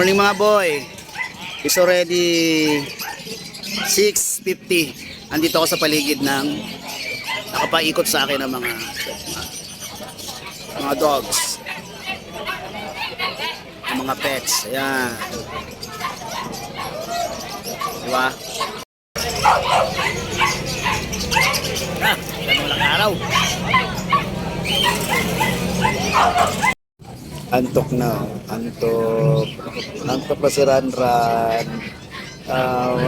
Morning mga boy. It's already 6:50. Andito ako sa paligid ng nakapaikot sa akin ng mga dogs. Ng mga pets. Ayan. Diba? Ganun lang araw. Antok na, antok. Antok pa si Ranran.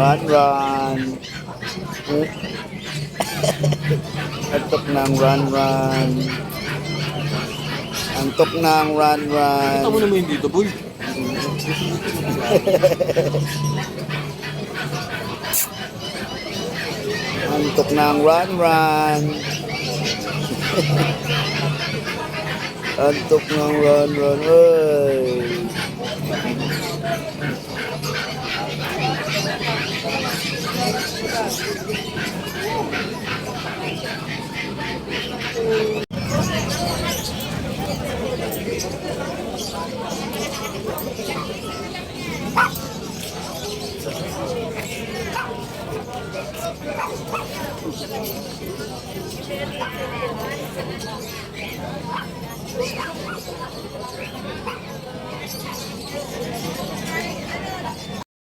Ranran. Antok ng Ranran. Antok ng Ranran. Kita mo naman dito, boy. Antok ng Ranran. Antok ng Ranran. Ay.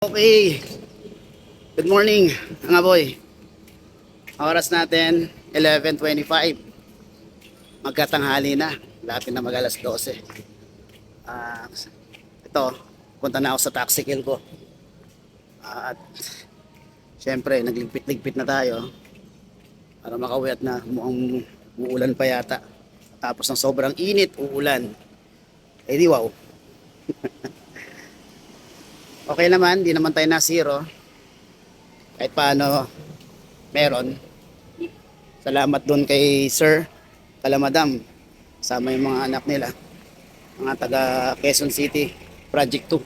Okay. Good morning, mga boy. Ang oras natin 11:25. Magkatanghali na. Lapit na mag-alas 12. Ito, punta na ako sa taxikill ko. At syempre, nagligpit-ligpit na tayo para makauwi at na mukhang uulan pa yata. Tapos ng sobrang init, uulan. Eh di wow. Okay naman, di naman tayo na zero. Kahit paano, meron. Salamat doon kay Sir, kala Madam. Sama yung mga anak nila. Mga taga Quezon City, Project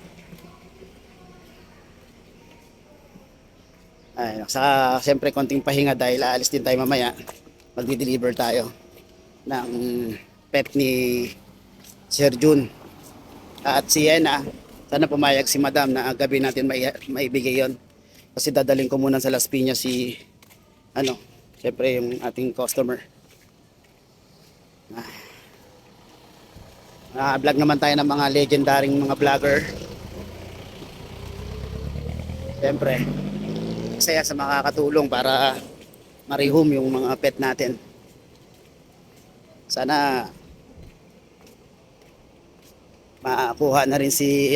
2. Ay, saka siyempre konting pahinga dahil aalis din tayo mamaya. Magdi-deliver tayo ng pet ni Sir Jun. At si Yena, sana pumayag si Madam na gabi natin maibigay yon. Kasi dadaling ko muna sa Las Piñas si syempre yung ating customer. Vlog naman tayo ng mga legendaring mga vlogger. Syempre, saya sa makakatulong para marihum yung mga pet natin. Sana makakuha na rin si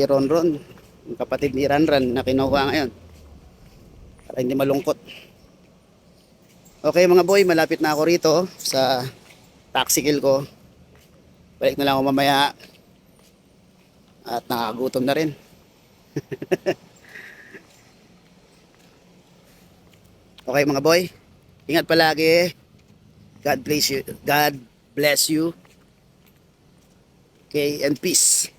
Ronron, yung kapatid ni Ranran na kinuha ngayon para hindi malungkot. Okay mga boy, malapit na ako rito sa taxikill ko. Balik na lang ako mamaya at nakagutom na rin. Okay mga boy, ingat palagi. God bless you. God bless you. Okay, and peace.